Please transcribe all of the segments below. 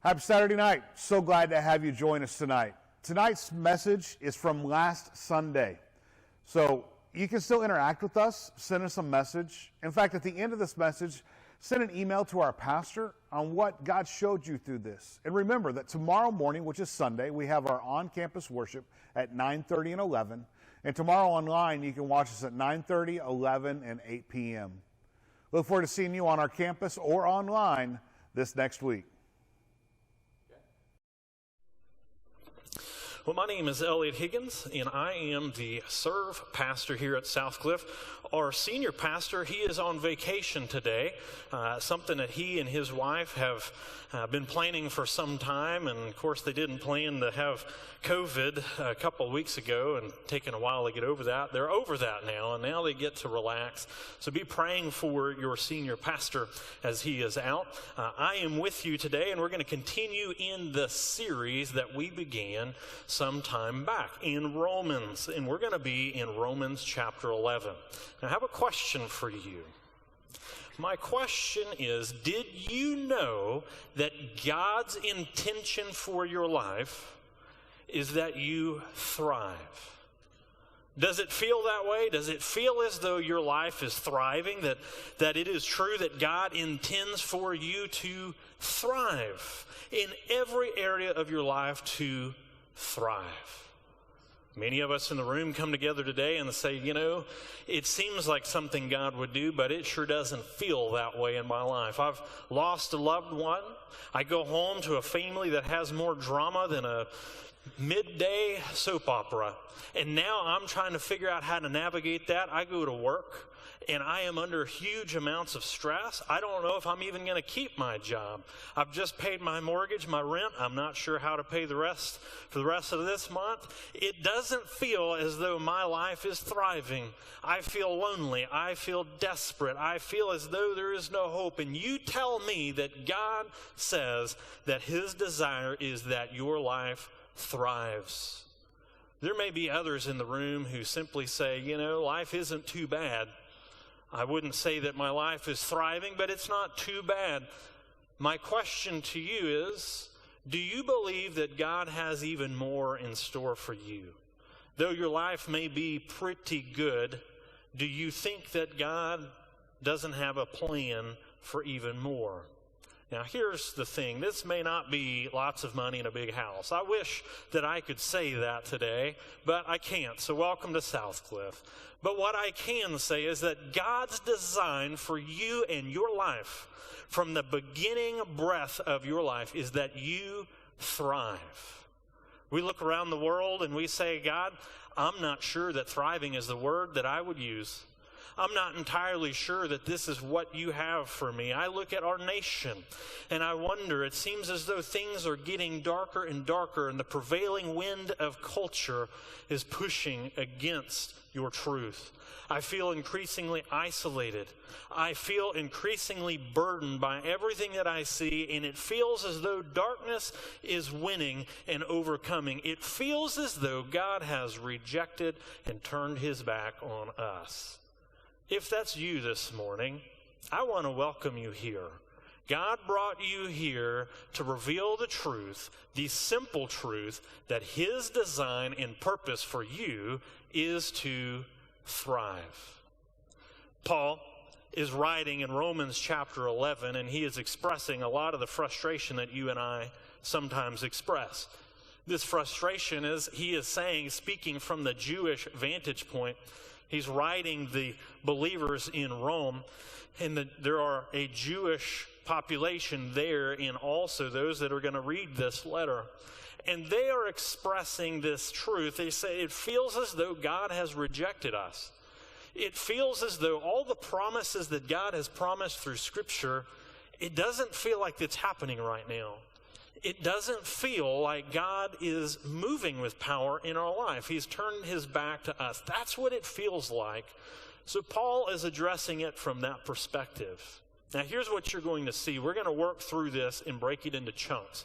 Happy Saturday night. So glad to have you join us tonight. Tonight's message is from last Sunday. So you can still interact with us, send us a message. In fact, at the end of this message, send an email to our pastor on what God showed you through this. And remember that tomorrow morning, which is Sunday, we have our on-campus worship at 9:30 and 11. And tomorrow online, you can watch us at 9:30, 11, and 8 p.m. Look forward to seeing you on our campus or online this next week. Well, my name is Elliott Higgins, and I am the serve pastor here at Southcliff. Our senior pastor, he is on vacation today, something that he and his wife have been planning for some time, and of course they didn't plan to have COVID a couple of weeks ago and taken a while to get over that. They're over that now, and now they get to relax. So be praying for your senior pastor as he is out. I am with you today, and we're going to continue in the series that we began some time back in Romans, and we're going to be in Romans chapter 11. Now, I have a question for you. My question is, did you know that God's intention for your life is that you thrive? Does it feel that way? Does it feel as though your life is thriving, that it is true that God intends for you to thrive in every area of your life, to thrive? Many of us in the room come together today and say, you know, it seems like something God would do, but it sure doesn't feel that way in my life. I've lost a loved one. I go home to a family that has more drama than a midday soap opera. And now I'm trying to figure out how to navigate that. I go to work, and I am under huge amounts of stress. I don't know if I'm even going to keep my job. I've just paid my mortgage, my rent. I'm not sure how to pay the rest for the rest of this month. It doesn't feel as though my life is thriving. I feel lonely. I feel desperate. I feel as though there is no hope. And you tell me that God says that his desire is that your life thrives. There may be others in the room who simply say, you know, life isn't too bad. I wouldn't say that my life is thriving, but it's not too bad. My question to you is, do you believe that God has even more in store for you? Though your life may be pretty good, do you think that God doesn't have a plan for even more? Now, here's the thing. This may not be lots of money in a big house. I wish that I could say that today, but I can't. So welcome to Southcliff. But what I can say is that God's design for you and your life, from the beginning breath of your life, is that you thrive. We look around the world and we say, God, I'm not sure that thriving is the word that I would use. I'm not entirely sure that this is what you have for me. I look at our nation and I wonder, it seems as though things are getting darker and darker, and the prevailing wind of culture is pushing against your truth. I feel increasingly isolated. I feel increasingly burdened by everything that I see, and it feels as though darkness is winning and overcoming. It feels as though God has rejected and turned his back on us. If that's you this morning, I want to welcome you here. God brought you here to reveal the truth, the simple truth, that his design and purpose for you is to thrive. Paul is writing in Romans chapter 11, and he is expressing a lot of the frustration that you and I sometimes express. This frustration is, he is saying, speaking from the Jewish vantage point, he's writing the believers in Rome, and there are a Jewish population there, and also those that are going to read this letter. And they are expressing this truth. They say, it feels as though God has rejected us. It feels as though all the promises that God has promised through Scripture, it doesn't feel like it's happening right now. It doesn't feel like God is moving with power in our life. He's turned his back to us. That's what it feels like. So Paul is addressing it from that perspective. Now here's what you're going to see. We're going to work through this and break it into chunks.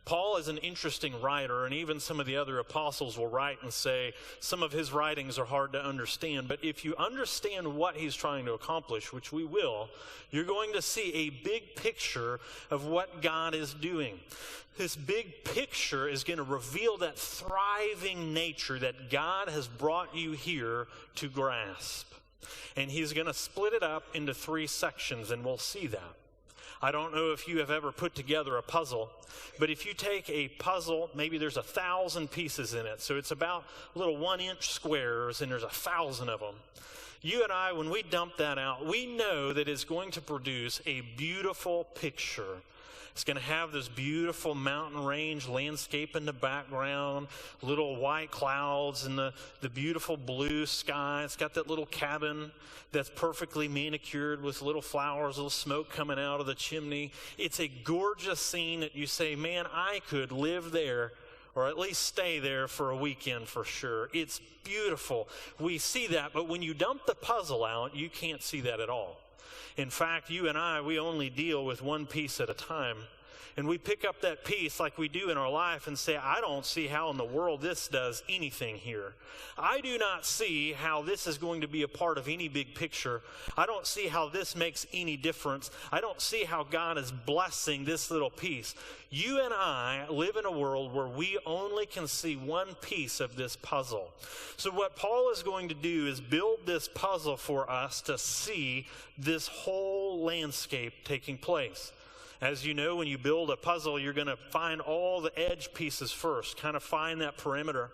Paul is an interesting writer, and even some of the other apostles will write and say some of his writings are hard to understand. But if you understand what he's trying to accomplish, which we will, you're going to see a big picture of what God is doing. This big picture is going to reveal that thriving nature that God has brought you here to grasp. And he's going to split it up into 3 sections, and we'll see that. I don't know if you have ever put together a puzzle, but if you take a puzzle, maybe there's 1,000 pieces in it, so it's about little 1-inch squares, and there's 1,000 of them. You and I, when we dump that out, we know that it's going to produce a beautiful picture. It's going to have this beautiful mountain range landscape in the background, little white clouds and the beautiful blue sky. It's got that little cabin that's perfectly manicured with little flowers, little smoke coming out of the chimney. It's a gorgeous scene that you say, man, I could live there, or at least stay there for a weekend for sure. It's beautiful. We see that, but when you dump the puzzle out, you can't see that at all. In fact, you and I, we only deal with one piece at a time. And we pick up that piece like we do in our life and say, I don't see how in the world this does anything here. I do not see how this is going to be a part of any big picture. I don't see how this makes any difference. I don't see how God is blessing this little piece. You and I live in a world where we only can see one piece of this puzzle. So what Paul is going to do is build this puzzle for us to see this whole landscape taking place. As you know, when you build a puzzle, you're going to find all the edge pieces first, kind of find that perimeter.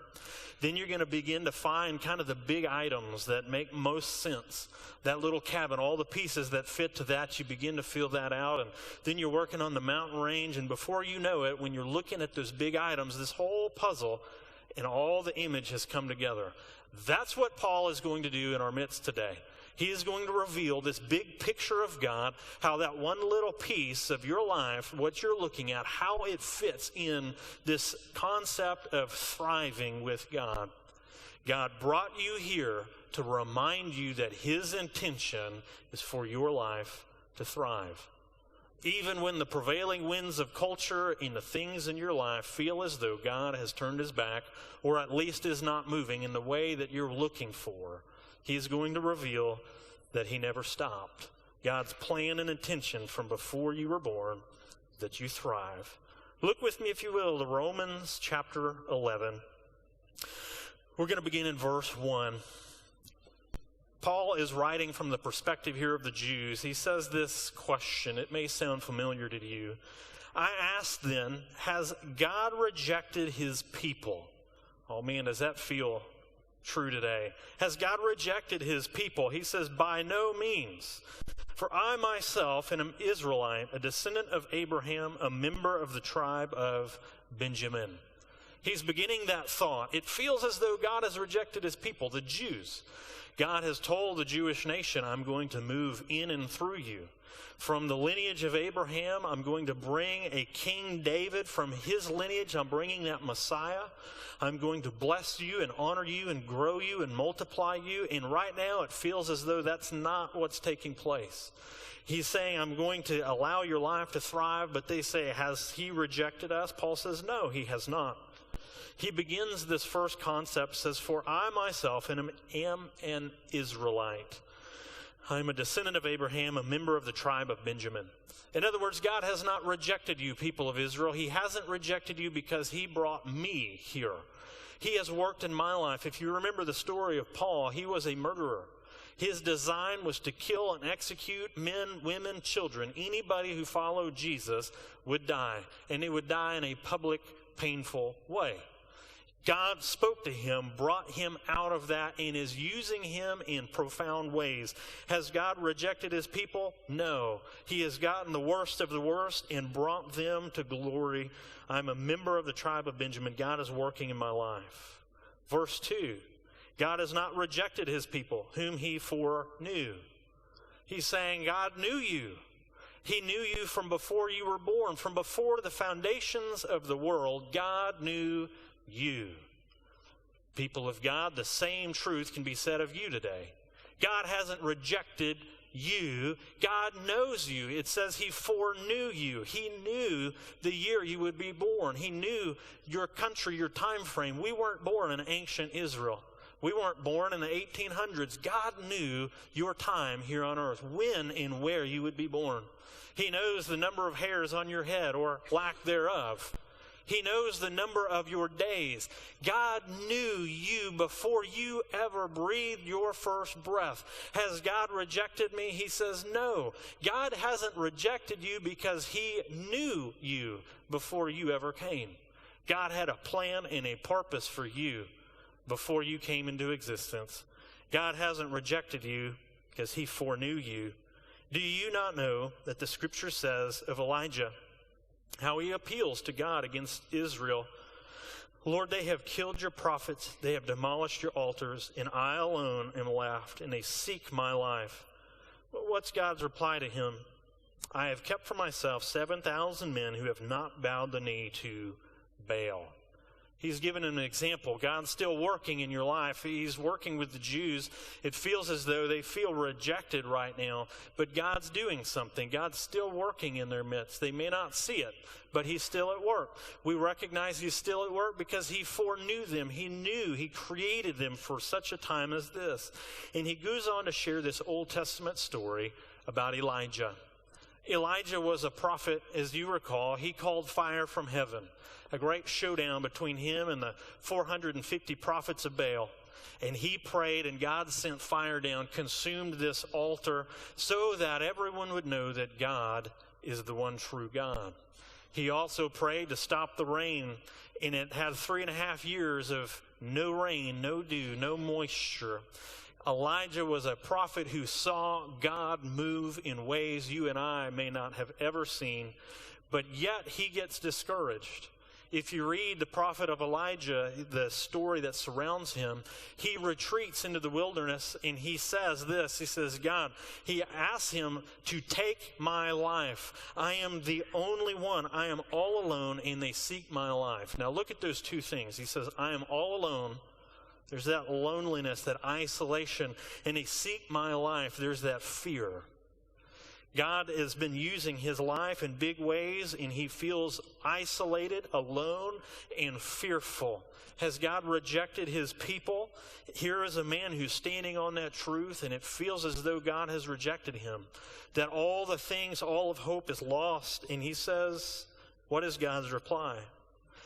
Then you're going to begin to find kind of the big items that make most sense. That little cabin, all the pieces that fit to that, you begin to fill that out. And then you're working on the mountain range. And before you know it, when you're looking at those big items, this whole puzzle and all the image has come together. That's what Paul is going to do in our midst today. He is going to reveal this big picture of God, how that one little piece of your life, what you're looking at, how it fits in this concept of thriving with God. God brought you here to remind you that his intention is for your life to thrive. Even when the prevailing winds of culture and the things in your life feel as though God has turned his back, or at least is not moving in the way that you're looking for, he's going to reveal that he never stopped. God's plan and intention from before you were born, that you thrive. Look with me, if you will, to Romans chapter 11. We're going to begin in verse 1. Paul is writing from the perspective here of the Jews. He says this question. It may sound familiar to you. I ask then, has God rejected his people? Oh man, does that feel true today? Has God rejected his people? He says, by no means. For I myself am an Israelite, a descendant of Abraham, a member of the tribe of Benjamin. He's beginning that thought. It feels as though God has rejected his people, the Jews. God has told the Jewish nation, I'm going to move in and through you. From the lineage of Abraham, I'm going to bring a King David. From his lineage, I'm bringing that Messiah. I'm going to bless you and honor you and grow you and multiply you. And right now, it feels as though that's not what's taking place. He's saying, I'm going to allow your life to thrive, but they say, has he rejected us? Paul says, no, he has not. He begins this first concept, says, for I myself am an Israelite. I'm a descendant of Abraham, a member of the tribe of Benjamin. In other words, God has not rejected you, people of Israel. He hasn't rejected you because he brought me here. He has worked in my life. If you remember the story of Paul, he was a murderer. His design was to kill and execute men, women, children. Anybody who followed Jesus would die, and they would die in a public, painful way. God spoke to him, brought him out of that, and is using him in profound ways. Has God rejected his people? No. He has gotten the worst of the worst and brought them to glory. I'm a member of the tribe of Benjamin. God is working in my life. Verse 2, God has not rejected his people, whom he foreknew. He's saying, God knew you. He knew you from before you were born. From before the foundations of the world, God knew you. People of God, the same truth can be said of you today. God hasn't rejected you. God knows you. It says he foreknew you. He knew the year you would be born. He knew your country, your time frame. We weren't born in ancient Israel. We weren't born in the 1800s. God knew your time here on earth, when and where you would be born. He knows the number of hairs on your head or lack thereof. He knows the number of your days. God knew you before you ever breathed your first breath. Has God rejected me? He says no. God hasn't rejected you because he knew you before you ever came. God had a plan and a purpose for you before you came into existence. God hasn't rejected you because he foreknew you. Do you not know that the scripture says of Elijah, how he appeals to God against Israel? Lord, they have killed your prophets, they have demolished your altars, and I alone am left, and they seek my life. What's God's reply to him? I have kept for myself 7,000 men who have not bowed the knee to Baal. He's given an example. God's still working in your life. He's working with the Jews. It feels as though they feel rejected right now, but God's doing something. God's still working in their midst. They may not see it, but he's still at work. We recognize he's still at work because he foreknew them. He knew, he created them for such a time as this. And he goes on to share this Old Testament story about Elijah. Elijah was a prophet, as you recall. He called fire from heaven. A great showdown between him and the 450 prophets of Baal. And he prayed, and God sent fire down, consumed this altar, so that everyone would know that God is the one true God. He also prayed to stop the rain, and it had 3.5 years of no rain, no dew, no moisture. Elijah was a prophet who saw God move in ways you and I may not have ever seen, but yet he gets discouraged. If you read the prophet of Elijah, the story that surrounds him, he retreats into the wilderness and he says this. He says, God, he asks him to take my life. I am the only one. I am all alone and they seek my life. Now look at those two things. He says, I am all alone. There's that loneliness, that isolation, and they seek my life. There's that fear. God has been using his life in big ways, and he feels isolated, alone, and fearful. Has God rejected his people? Here is a man who's standing on that truth, and it feels as though God has rejected him, that all the things, all of hope is lost. And he says, what is God's reply?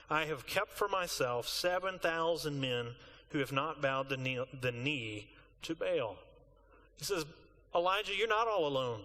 I have kept for myself 7,000 men who have not bowed the knee to Baal. He says, Elijah, you're not all alone.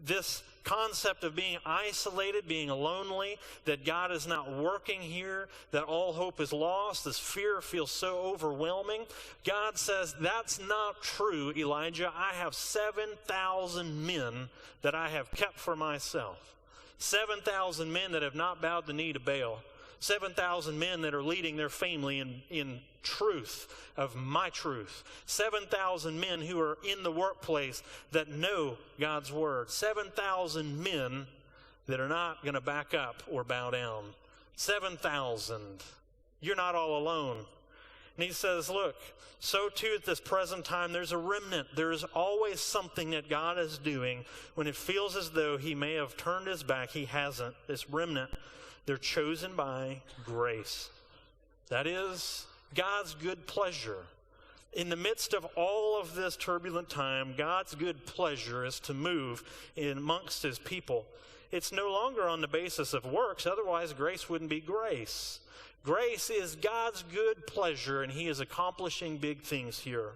This concept of being isolated, being lonely, that God is not working here, that all hope is lost, this fear feels so overwhelming. God says, that's not true, Elijah. I have 7,000 men that I have kept for myself. 7,000 men that have not bowed the knee to Baal. 7,000 men that are leading their family in truth of my truth. 7,000 men who are in the workplace that know God's word. 7,000 men that are not going to back up or bow down. 7,000. You're not all alone. And he says, look, so too at this present time, there's a remnant. There's always something that God is doing when it feels as though he may have turned his back. He hasn't. This remnant, they're chosen by grace. That is God's good pleasure. In the midst of all of this turbulent time, God's good pleasure is to move in amongst his people. It's no longer on the basis of works, otherwise grace wouldn't be grace. Grace is God's good pleasure, and he is accomplishing big things here.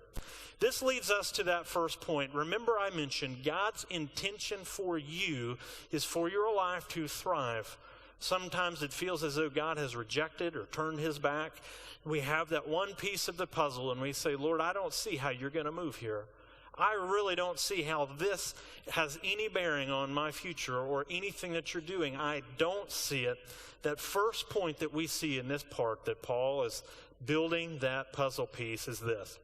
This leads us to that first point. Remember, I mentioned God's intention for you is for your life to thrive. Sometimes it feels as though God has rejected or turned his back. We have that one piece of the puzzle and we say, Lord, I don't see how you're going to move here. I really don't see how this has any bearing on my future or anything that you're doing. I don't see it. That first point that we see in this part that Paul is building that puzzle piece is this.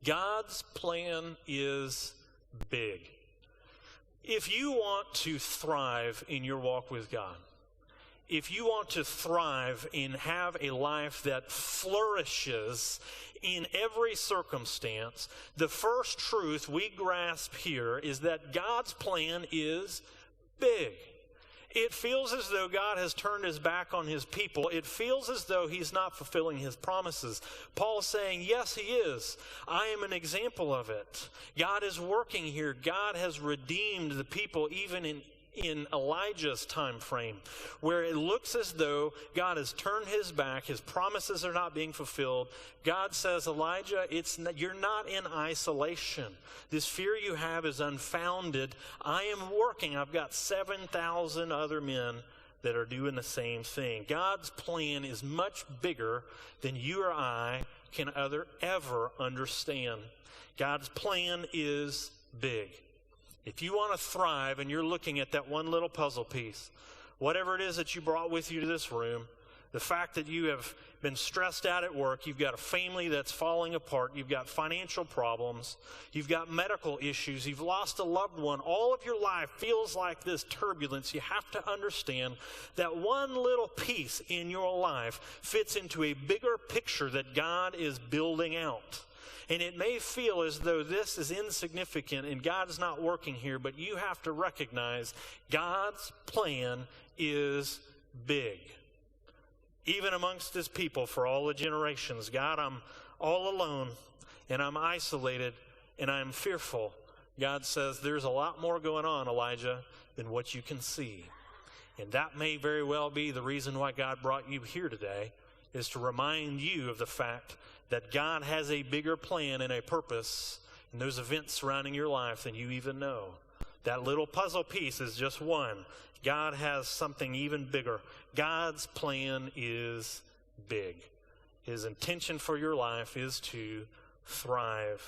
God's plan is big. If you want to thrive in your walk with God, if you want to thrive and have a life that flourishes in every circumstance, the first truth we grasp here is that God's plan is big. It feels as though God has turned his back on his people. It feels as though he's not fulfilling his promises. Paul's saying, yes, he is. I am an example of it. God is working here. God has redeemed the people even in Elijah's time frame, where it looks as though God has turned his back, his promises are not being fulfilled. God says, Elijah, you're not in isolation. This fear you have is unfounded. I am working. I've got 7,000 other men that are doing the same thing. God's plan is much bigger than you or I can ever understand. God's plan is big. If you want to thrive and you're looking at that one little puzzle piece, whatever it is that you brought with you to this room, the fact that you have been stressed out at work, you've got a family that's falling apart, you've got financial problems, you've got medical issues, you've lost a loved one, all of your life feels like this turbulence. You have to understand that one little piece in your life fits into a bigger picture that God is building out. And it may feel as though this is insignificant and God is not working here, but you have to recognize God's plan is big. Even amongst his people for all the generations. God, I'm all alone and I'm isolated and I'm fearful. God says there's a lot more going on, Elijah, than what you can see. And that may very well be the reason why God brought you here today, is to remind you of the fact that God has a bigger plan and a purpose in those events surrounding your life than you even know. That little puzzle piece is just one. God has something even bigger. God's plan is big. His intention for your life is to thrive.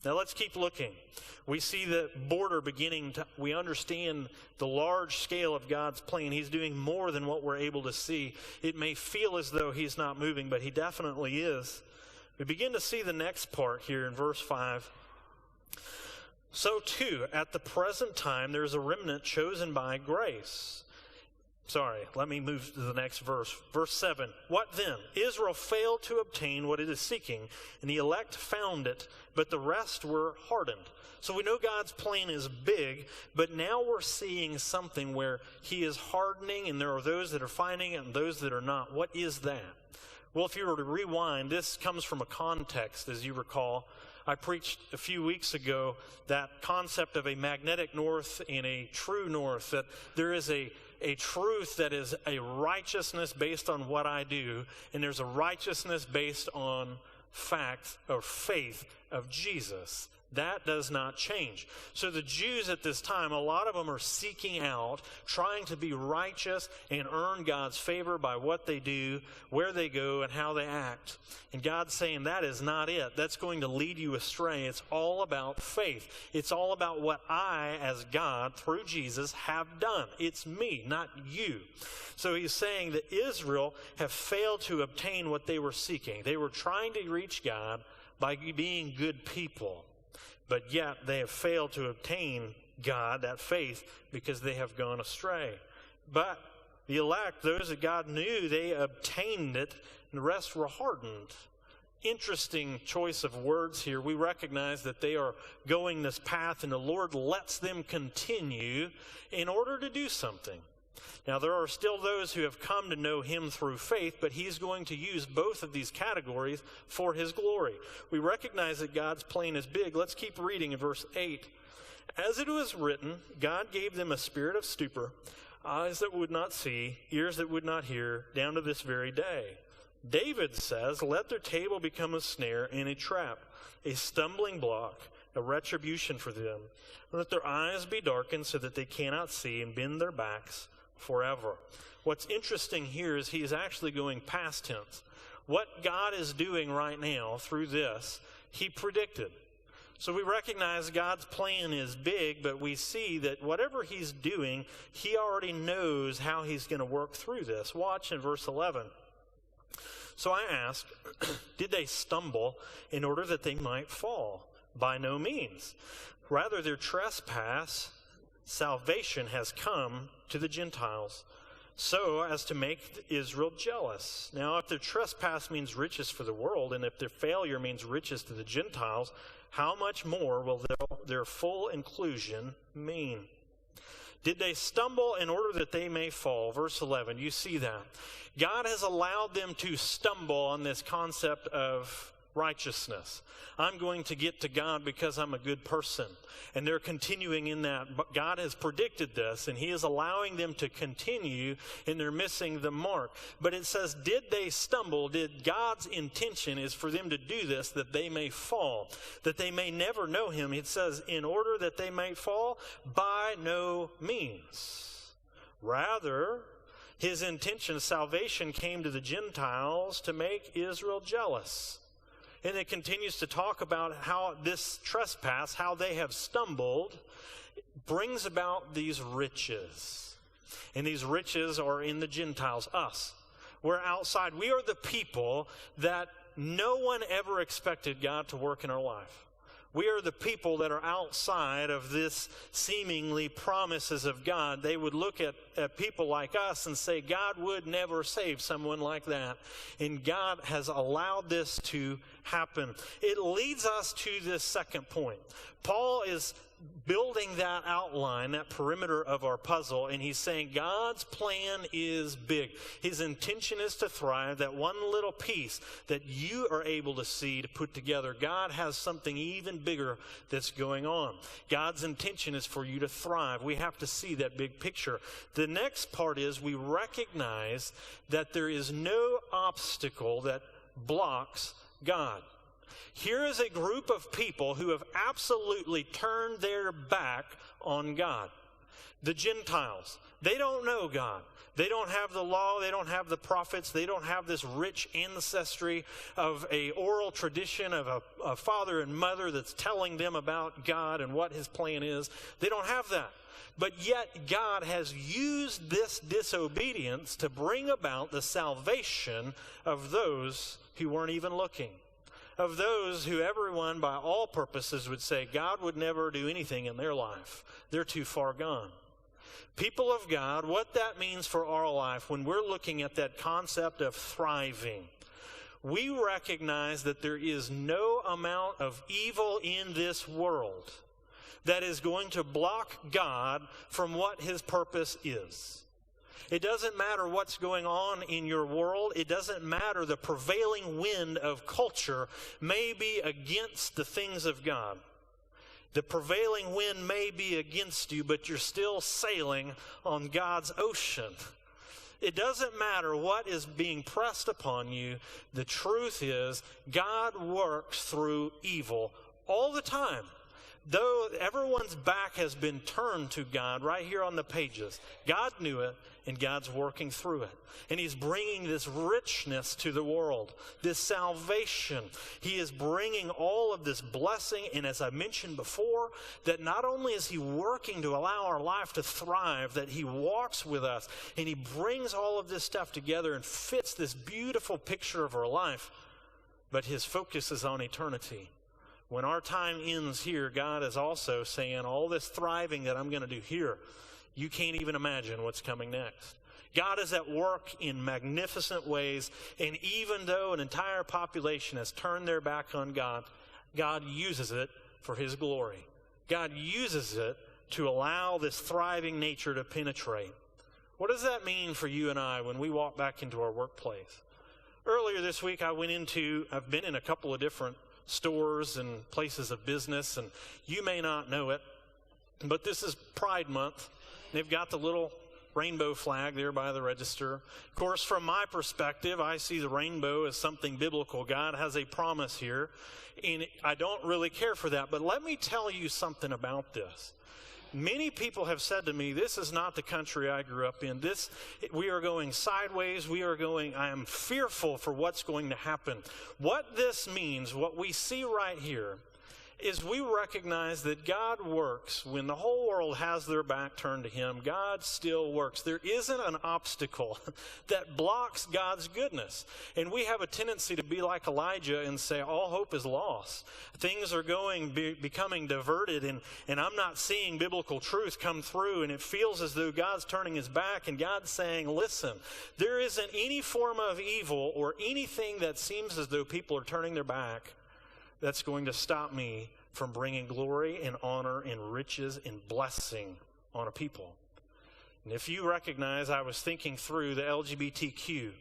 Now let's keep looking. We see the border we understand the large scale of God's plan. He's doing more than what we're able to see. It may feel as though he's not moving, but he definitely is. We begin to see the next part here in verse 5. So too, at the present time, there's a remnant chosen by grace. Sorry, let me move to the next verse. Verse 7. What then? Israel failed to obtain what it is seeking, and the elect found it, but the rest were hardened. So we know God's plan is big, but now we're seeing something where he is hardening, and there are those that are finding it and those that are not. What is that? Well, if you were to rewind, this comes from a context, as you recall. I preached a few weeks ago that concept of a magnetic north and a true north, that there is a truth that is a righteousness based on what I do, and there's a righteousness based on fact or faith of Jesus. That does not change. So the Jews at this time, a lot of them are seeking out, trying to be righteous and earn God's favor by what they do, where they go, and how they act. And God's saying that is not it. That's going to lead you astray. It's all about faith. It's all about what I, as God, through Jesus, have done. It's me, not you. So he's saying that Israel have failed to obtain what they were seeking. They were trying to reach God by being good people. But yet they have failed to obtain God, that faith, because they have gone astray. But the elect, those that God knew, they obtained it, and the rest were hardened. Interesting choice of words here. We recognize that they are going this path, and the Lord lets them continue in order to do something. Now, there are still those who have come to know him through faith, but he's going to use both of these categories for his glory. We recognize that God's plan is big. Let's keep reading in verse 8. As it was written, God gave them a spirit of stupor, eyes that would not see, ears that would not hear, down to this very day. David says, let their table become a snare and a trap, a stumbling block, a retribution for them. Let their eyes be darkened so that they cannot see, and bend their backs forever. What's interesting here is he's actually going past tense. What God is doing right now through this, he predicted. So we recognize God's plan is big, but we see that whatever he's doing, he already knows how he's going to work through this. Watch in verse 11. So I asked, did they stumble in order that they might fall? By no means. Rather, their trespass, salvation has come to the Gentiles, so as to make Israel jealous. Now, if their trespass means riches for the world, and if their failure means riches to the Gentiles, how much more will their full inclusion mean? Did they stumble in order that they may fall? Verse 11, you see that. God has allowed them to stumble on this concept of righteousness. I'm going to get to God because I'm a good person. And they're continuing in that. But God has predicted this, and he is allowing them to continue, and they're missing the mark. But it says, did they stumble? Did God's intention is for them to do this, that they may fall, that they may never know him? It says, in order that they may fall? By no means. Rather, his intention, salvation, came to the Gentiles to make Israel jealous. And it continues to talk about how this trespass, how they have stumbled, brings about these riches. And these riches are in the Gentiles, us. We're outside. We are the people that no one ever expected God to work in our life. We are the people that are outside of this seemingly promises of God. They would look at people like us and say, God would never save someone like that. And God has allowed this to happen. It leads us to this second point. Paul is building that outline, that perimeter of our puzzle, and he's saying God's plan is big. His intention is to thrive. That one little piece that you are able to see, to put together, God has something even bigger that's going on. God's intention is for you to thrive. We have to see that big picture. The next part is we recognize that there is no obstacle that blocks God. Here is a group of people who have absolutely turned their back on God. The Gentiles, they don't know God. They don't have the law. They don't have the prophets. They don't have this rich ancestry of a oral tradition of a father and mother that's telling them about God and what his plan is. They don't have that. But yet God has used this disobedience to bring about the salvation of those who weren't even looking. Of those who everyone by all purposes would say God would never do anything in their life. They're too far gone. People of God, what that means for our life when we're looking at that concept of thriving, we recognize that there is no amount of evil in this world that is going to block God from what his purpose is. It doesn't matter what's going on in your world. It doesn't matter. The prevailing wind of culture may be against the things of God. The prevailing wind may be against you, but you're still sailing on God's ocean. It doesn't matter what is being pressed upon you. The truth is, God works through evil all the time. Though everyone's back has been turned to God right here on the pages, God knew it, and God's working through it. And he's bringing this richness to the world, this salvation. He is bringing all of this blessing, and as I mentioned before, that not only is he working to allow our life to thrive, that he walks with us, and he brings all of this stuff together and fits this beautiful picture of our life, but his focus is on eternity. When our time ends here, God is also saying, all this thriving that I'm going to do here, you can't even imagine what's coming next. God is at work in magnificent ways, and even though an entire population has turned their back on God, God uses it for his glory. God uses it to allow this thriving nature to penetrate. What does that mean for you and I when we walk back into our workplace? Earlier this week, I've been in a couple of different stores and places of business, and you may not know it, but this is Pride Month. They've got the little rainbow flag there by the register. Of course, from my perspective, I see the rainbow as something biblical. God has a promise here, and I don't really care for that. But let me tell you something about this. Many people have said to me, this is not the country I grew up in. We are going sideways. I am fearful for what's going to happen. What this means, what we see right here, is we recognize that God works. When the whole world has their back turned to him, God still works. There isn't an obstacle that blocks God's goodness. And we have a tendency to be like Elijah and say, all hope is lost. Things are becoming diverted, and I'm not seeing biblical truth come through, and it feels as though God's turning his back, and God's saying, listen, there isn't any form of evil or anything that seems as though people are turning their back that's going to stop me from bringing glory and honor and riches and blessing on a people. And if you recognize, I was thinking through the LGBTQ.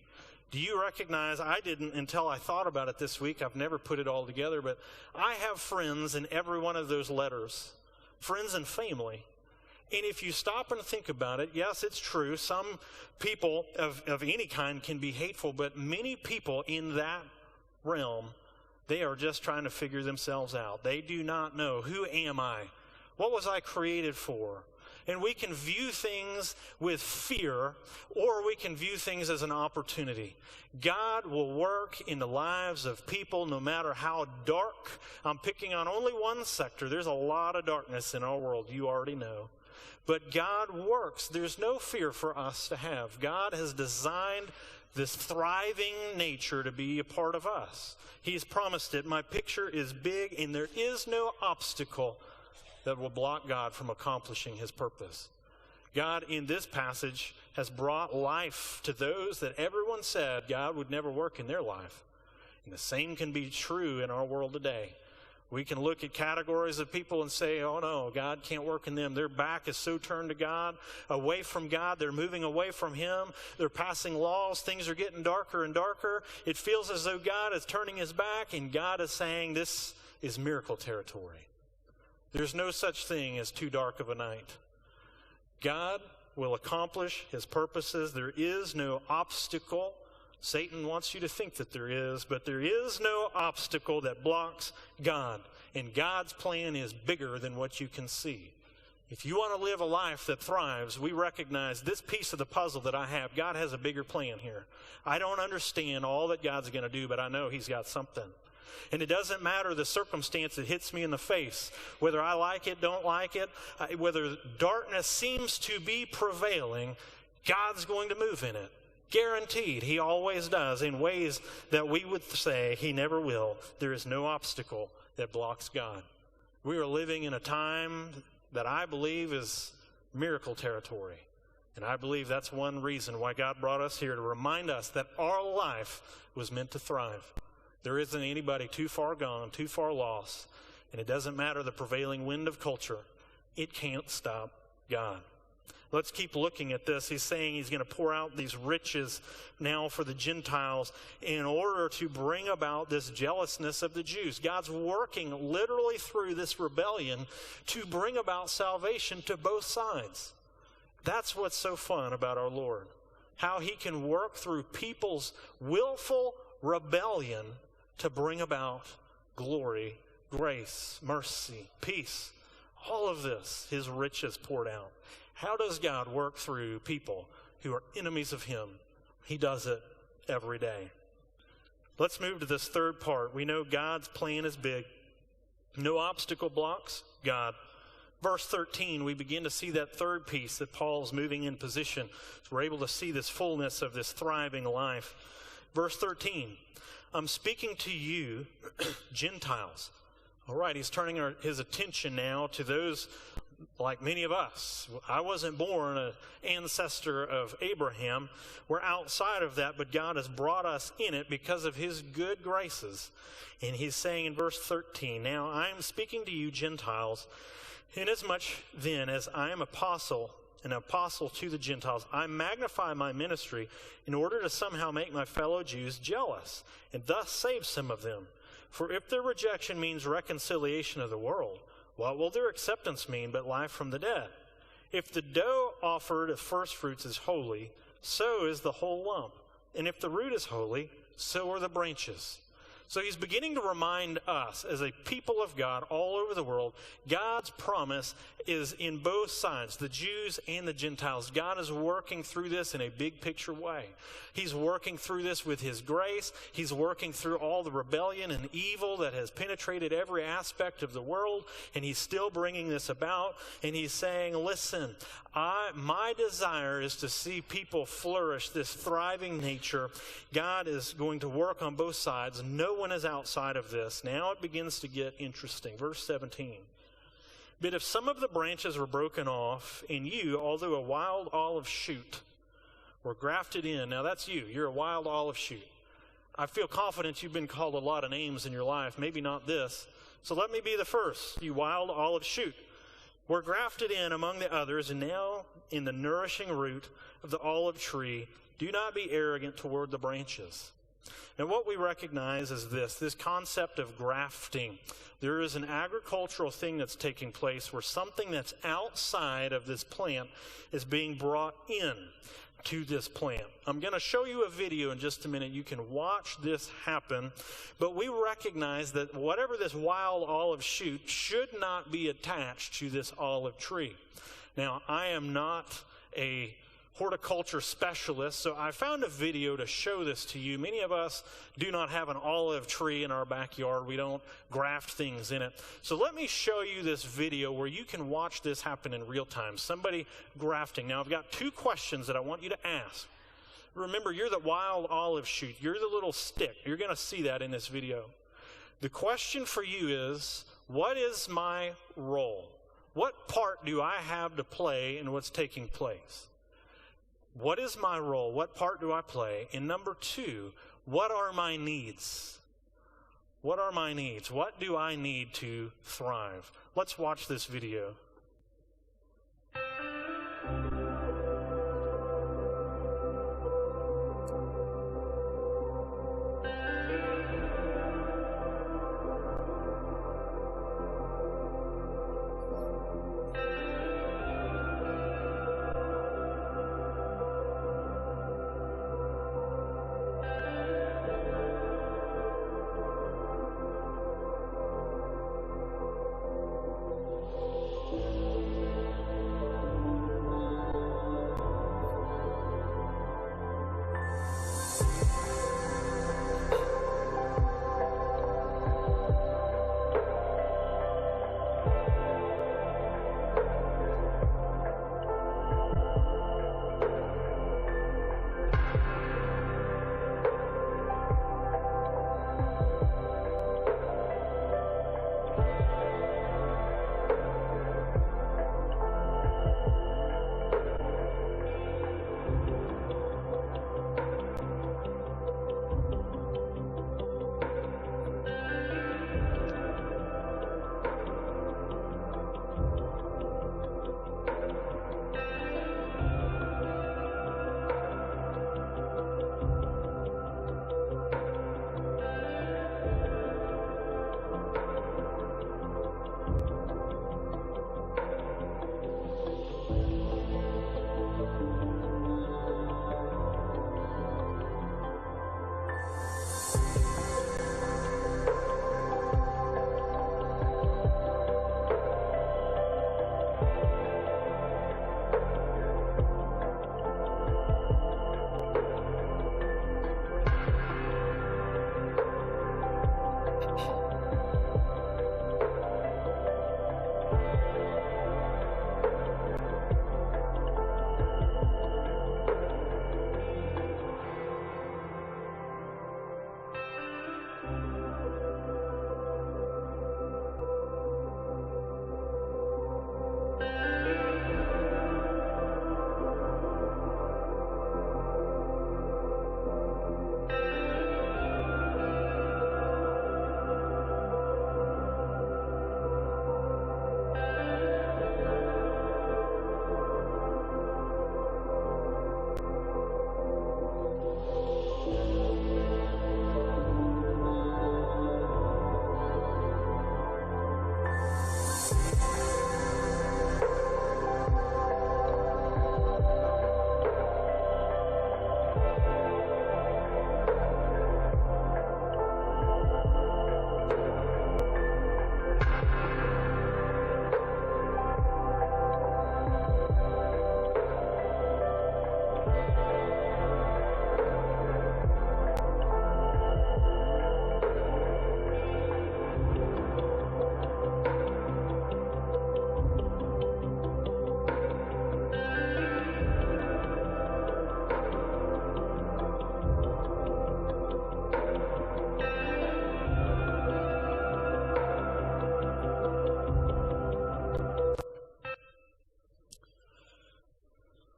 Do you recognize, I didn't until I thought about it this week, I've never put it all together, but I have friends in every one of those letters, friends and family. And if you stop and think about it, yes, it's true, some people of any kind can be hateful, but many people in that realm, they are just trying to figure themselves out. They do not know, who am I? What was I created for? And we can view things with fear, or we can view things as an opportunity. God will work in the lives of people no matter how dark. I'm picking on only one sector. There's a lot of darkness in our world, you already know. But God works. There's no fear for us to have. God has designed this thriving nature to be a part of us. He's promised it. My picture is big, and there is no obstacle that will block God from accomplishing his purpose. God, in this passage, has brought life to those that everyone said God would never work in their life. And the same can be true in our world today. We can look at categories of people and say, oh no, God can't work in them. Their back is so turned to God, away from God. They're moving away from him. They're passing laws. Things are getting darker and darker. It feels as though God is turning his back, and God is saying this is miracle territory. There's no such thing as too dark of a night. God will accomplish his purposes. There is no obstacle. Satan wants you to think that there is, but there is no obstacle that blocks God. And God's plan is bigger than what you can see. If you want to live a life that thrives, we recognize this piece of the puzzle that I have. God has a bigger plan here. I don't understand all that God's going to do, but I know he's got something. And it doesn't matter the circumstance that hits me in the face, whether I like it, don't like it, whether darkness seems to be prevailing, God's going to move in it. Guaranteed. He always does in ways that we would say he never will. There is no obstacle that blocks God. We are living in a time that I believe is miracle territory. And I believe that's one reason why God brought us here, to remind us that our life was meant to thrive. There isn't anybody too far gone, too far lost. And it doesn't matter the prevailing wind of culture. It can't stop God. Let's keep looking at this. He's saying he's going to pour out these riches now for the Gentiles in order to bring about this jealousness of the Jews. God's working literally through this rebellion to bring about salvation to both sides. That's what's so fun about our Lord. How he can work through people's willful rebellion to bring about glory, grace, mercy, peace. All of this, his riches poured out. How does God work through people who are enemies of him? He does it every day. Let's move to this third part. We know God's plan is big. No obstacle blocks God. Verse 13, we begin to see that third piece that Paul's moving in position. So we're able to see this fullness of this thriving life. Verse 13, I'm speaking to you, Gentiles. All right, he's turning his attention now to those like many of us. I wasn't born an ancestor of Abraham. We're outside of that, but God has brought us in it because of his good graces. And he's saying in verse 13, now I am speaking to you Gentiles, inasmuch then as I am an apostle to the Gentiles, I magnify my ministry in order to somehow make my fellow Jews jealous, and thus save some of them. For if their rejection means reconciliation of the world, what will their acceptance mean but life from the dead? If the dough offered of first fruits is holy, so is the whole lump. And if the root is holy, so are the branches. So he's beginning to remind us as a people of God all over the world, God's promise is in both sides, the Jews and the Gentiles. God is working through this in a big picture way. He's working through this with his grace. He's working through all the rebellion and evil that has penetrated every aspect of the world, and he's still bringing this about. And he's saying, listen, my desire is to see people flourish, this thriving nature. God is going to work on both sides. No one is outside of this. Now it begins to get interesting. Verse 17. But if some of the branches were broken off, and you, although a wild olive shoot, were grafted in. Now that's you. You're a wild olive shoot. I feel confident you've been called a lot of names in your life. Maybe not this. So let me be the first. You wild olive shoot. Were grafted in among the others, and now in the nourishing root of the olive tree, do not be arrogant toward the branches. Now what we recognize is this concept of grafting. There is an agricultural thing that's taking place where something that's outside of this plant is being brought in to this plant. I'm going to show you a video in just a minute. You can watch this happen, but we recognize that whatever this wild olive shoot should not be attached to this olive tree. Now, I am not a horticulture specialist, so I found a video to show this to you. Many of us do not have an olive tree in our backyard. We don't graft things in it. So let me show you this video where you can watch this happen in real time. Somebody grafting. Now I've got two questions that I want you to ask. Remember, you're the wild olive shoot. You're the little stick. You're going to see that in this video. The question for you is, what is my role? What part do I have to play in what's taking place? What is my role? What part do I play? And number two, what are my needs? What are my needs? What do I need to thrive? Let's watch this video.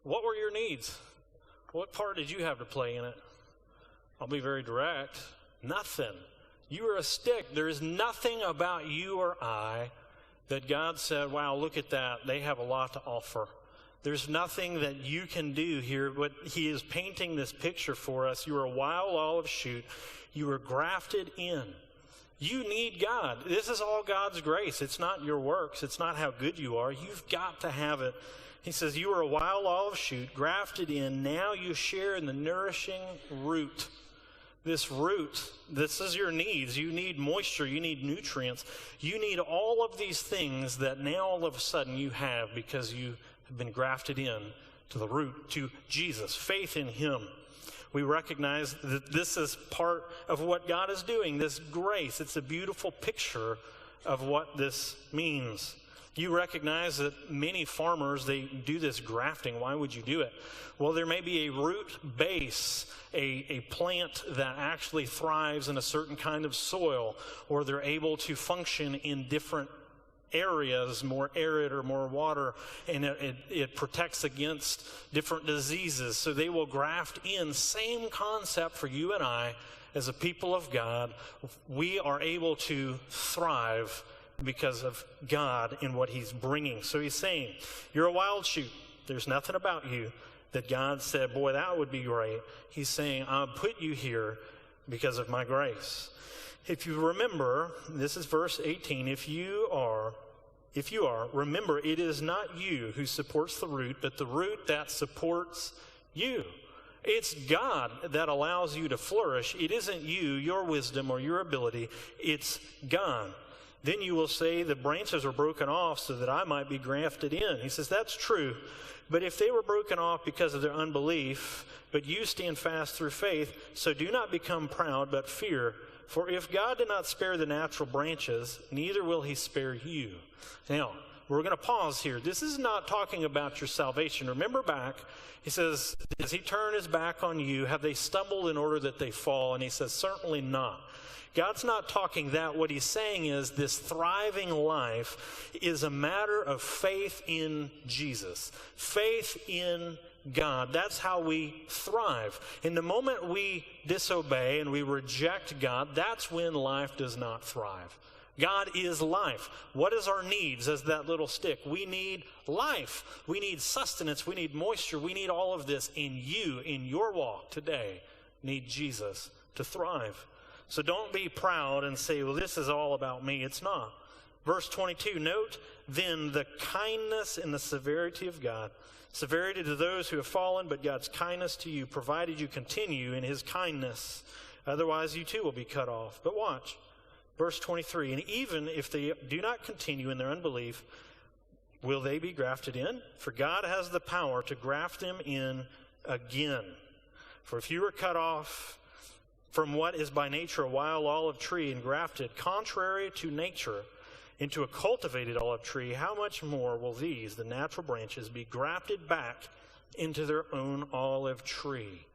what were your needs? What part did you have to play in it? I'll be very direct. Nothing. You were a stick. There is nothing about you or I that God said, wow, look at that. They have a lot to offer. There's nothing that you can do here, but he is painting this picture for us. You are a wild olive shoot. You were grafted in. You need God. This is all God's grace. It's not your works. It's not how good you are. You've got to have it. He says, you are a wild olive shoot, grafted in. Now you share in the nourishing root. This root, this is your needs. You need moisture. You need nutrients. You need all of these things that now all of a sudden you have because you have been grafted in to the root, to Jesus, faith in him. We recognize that this is part of what God is doing, this grace. It's a beautiful picture of what this means. You recognize that many farmers, they do this grafting. Why would you do it? Well, there may be a root base, a plant that actually thrives in a certain kind of soil, or they're able to function in different areas, more arid or more water, and it protects against different diseases. So they will graft in. Same concept for you and I as a people of God. We are able to thrive because of God and what he's bringing. So he's saying, you're a wild shoot. There's nothing about you that God said, boy, that would be great. He's saying, I'll put you here because of my grace. If you remember, this is verse 18, if you are, remember, it is not you who supports the root, but the root that supports you. It's God that allows you to flourish. It isn't you, your wisdom, or your ability. It's God. Then you will say, the branches are broken off so that I might be grafted in. He says, that's true. But if they were broken off because of their unbelief, but you stand fast through faith, so do not become proud, but fear. For if God did not spare the natural branches, neither will he spare you. Now, we're going to pause here. This is not talking about your salvation. Remember back, he says, does he turn his back on you? Have they stumbled in order that they fall? And he says, certainly not. God's not talking that. What he's saying is this thriving life is a matter of faith in Jesus, faith in God. That's how we thrive. In the moment we disobey and we reject God, that's when life does not thrive. God is life. What is our needs as that little stick? We need life. We need sustenance. We need moisture. We need all of this. And you, in your walk today, need Jesus to thrive. So don't be proud and say, well, this is all about me. It's not. Verse 22, note then the kindness and the severity of God. Severity to those who have fallen, but God's kindness to you, provided you continue in his kindness. Otherwise, you too will be cut off. But watch, verse 23, and even if they do not continue in their unbelief, will they be grafted in? For God has the power to graft them in again. For if you were cut off from what is by nature a wild olive tree and grafted, contrary to nature, into a cultivated olive tree, how much more will these, the natural branches, be grafted back into their own olive tree?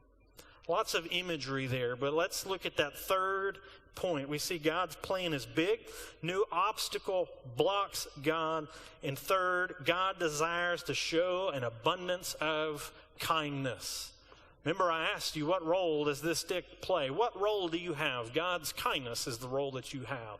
Lots of imagery there, but let's look at that third point. We see God's plan is big. No obstacle blocks God. And third, God desires to show an abundance of kindness. Remember, I asked you, what role does this stick play? What role do you have? God's kindness is the role that you have.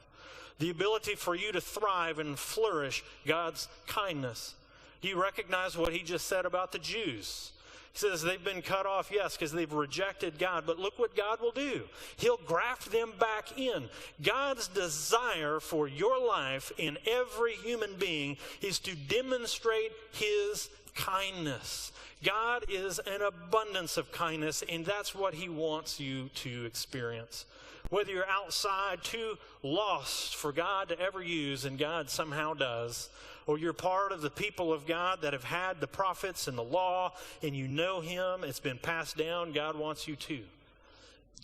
The ability for you to thrive and flourish, God's kindness. Do you recognize what he just said about the Jews? He says they've been cut off, yes, because they've rejected God. But look what God will do. He'll graft them back in. God's desire for your life in every human being is to demonstrate his kindness. God is an abundance of kindness, and that's what he wants you to experience. Whether you're outside too lost for God to ever use, and God somehow does, or you're part of the people of God that have had the prophets and the law, and you know him, it's been passed down, God wants you to.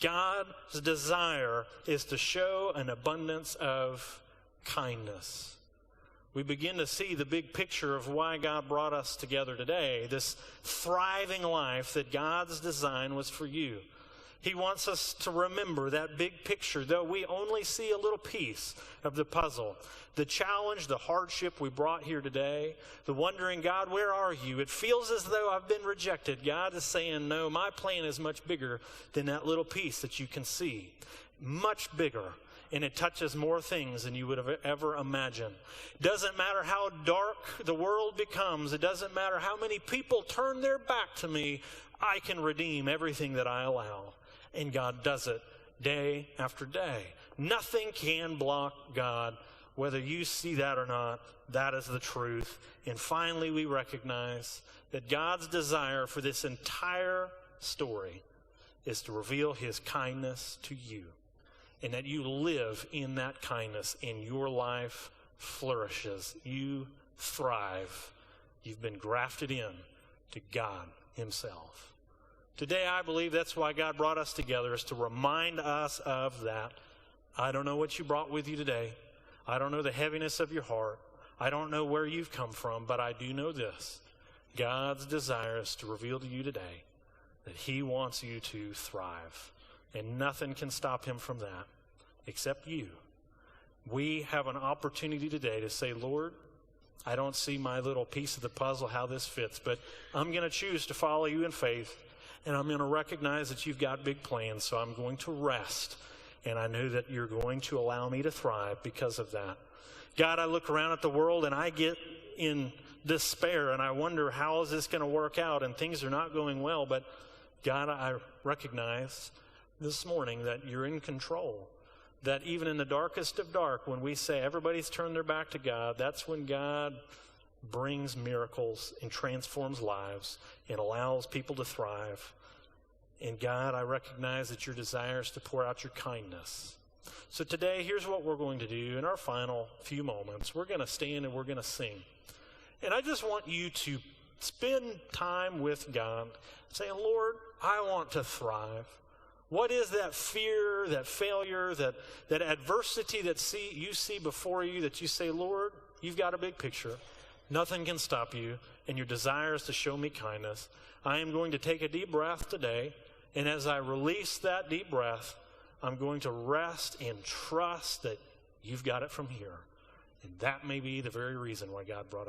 God's desire is to show an abundance of kindness. We begin to see the big picture of why God brought us together today, this thriving life that God's design was for you. He wants us to remember that big picture, though we only see a little piece of the puzzle. The challenge, the hardship we brought here today, the wondering, God, where are you? It feels as though I've been rejected. God is saying, no, my plan is much bigger than that little piece that you can see. Much bigger. And it touches more things than you would have ever imagined. Doesn't matter how dark the world becomes. It doesn't matter how many people turn their back to me. I can redeem everything that I allow. And God does it day after day. Nothing can block God, whether you see that or not. That is the truth. And finally, we recognize that God's desire for this entire story is to reveal his kindness to you, and that you live in that kindness, and your life flourishes. You thrive. You've been grafted in to God himself. Today, I believe that's why God brought us together, is to remind us of that. I don't know what you brought with you today. I don't know the heaviness of your heart. I don't know where you've come from, but I do know this. God's desire is to reveal to you today that he wants you to thrive, and nothing can stop him from that except you. We have an opportunity today to say, Lord, I don't see my little piece of the puzzle, how this fits, but I'm going to choose to follow you in faith. And I'm going to recognize that you've got big plans, so I'm going to rest. And I know that you're going to allow me to thrive because of that. God, I look around at the world and I get in despair and I wonder, how is this going to work out? And things are not going well. But God, I recognize this morning that you're in control. That even in the darkest of dark, when we say everybody's turned their back to God, that's when God brings miracles and transforms lives and allows people to thrive. And God, I recognize that your desire is to pour out your kindness. So today, here's what we're going to do in our final few moments. We're going to stand and we're going to sing. And I just want you to spend time with God, saying, Lord, I want to thrive. What is that fear, that failure, that adversity that you see before you, that you say, Lord, you've got a big picture. Nothing can stop you, and your desire is to show me kindness. I am going to take a deep breath today, and as I release that deep breath, I'm going to rest and trust that you've got it from here. And that may be the very reason why God brought us